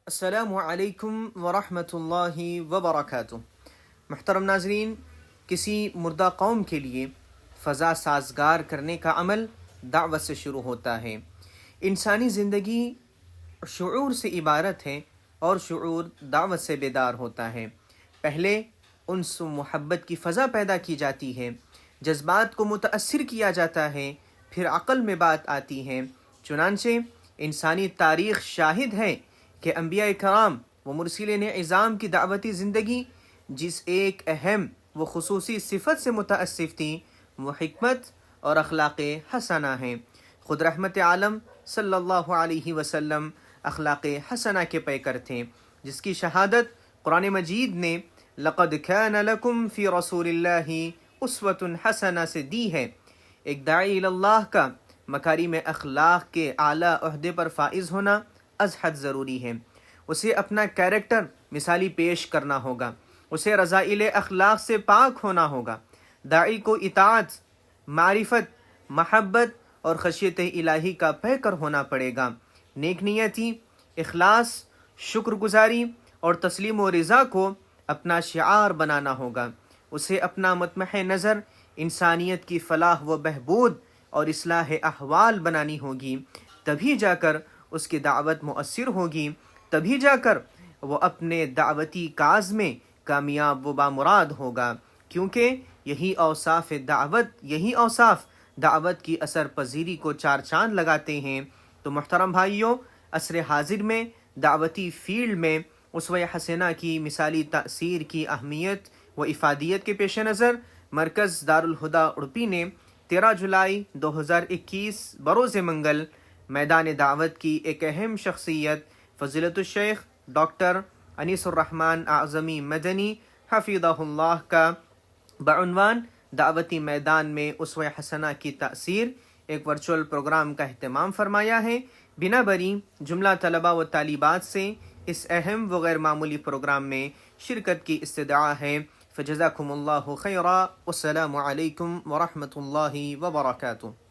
السلام علیکم ورحمۃ اللہ وبرکاتہ۔ محترم ناظرین، کسی مردہ قوم کے لیے فضا سازگار کرنے کا عمل دعوت سے شروع ہوتا ہے۔ انسانی زندگی شعور سے عبارت ہے اور شعور دعوت سے بیدار ہوتا ہے۔ پہلے انس و محبت کی فضا پیدا کی جاتی ہے، جذبات کو متاثر کیا جاتا ہے، پھر عقل میں بات آتی ہے۔ چنانچہ انسانی تاریخ شاہد ہے کہ انبیاء کرام و مرسلین اعظام کی دعوتی زندگی جس ایک اہم و خصوصی صفت سے متاثر تھی وہ حکمت اور اخلاق حسنہ ہیں۔ خود رحمت عالم صلی اللہ علیہ وسلم اخلاق حسنہ کے پیکر تھے، جس کی شہادت قرآن مجید نے لقد كان لكم في رسول الله اسوة حسنہ سے دی ہے۔ ایک داعی اللہ کا مکارم اخلاق کے اعلیٰ عہدے پر فائز ہونا از حد ضروری ہے۔ اسے اپنا کیریکٹر مثالی پیش کرنا ہوگا، اسے رذائل اخلاق سے پاک ہونا ہوگا۔ داعی کو اطاعت، معرفت، محبت اور خشیت الہی کا پیکر ہونا پڑے گا۔ نیک نیتی، اخلاص، شکر گزاری اور تسلیم و رضا کو اپنا شعار بنانا ہوگا۔ اسے اپنا مطمح نظر انسانیت کی فلاح و بہبود اور اصلاح احوال بنانی ہوگی، تبھی جا کر اس کی دعوت مؤثر ہوگی، تبھی جا کر وہ اپنے دعوتی کاز میں کامیاب و بامراد ہوگا، کیونکہ یہی اوصاف دعوت کی اثر پذیری کو چار چاند لگاتے ہیں۔ تو محترم بھائیوں، عصر حاضر میں دعوتی فیلڈ میں اسوہ حسنہ کی مثالی تاثیر کی اہمیت و افادیت کے پیش نظر مرکز دارالہدیٰ اڑپی نے 13 جولائی 2021 بروز منگل میدان دعوت کی ایک اہم شخصیت فضیلت الشیخ ڈاکٹر انیس الرحمن اعظمی مدنی حفظہ اللہ کا بعنوان دعوتی میدان میں اسوہ حسنہ کی تاثیر ایک ورچوئل پروگرام کا اہتمام فرمایا ہے۔ بنا بری جملہ طلباء و طالبات سے اس اہم و غیر معمولی پروگرام میں شرکت کی استدعا ہے۔ فجزاکم اللہ خیرا، والسلام علیکم ورحمۃ اللہ وبرکاتہ۔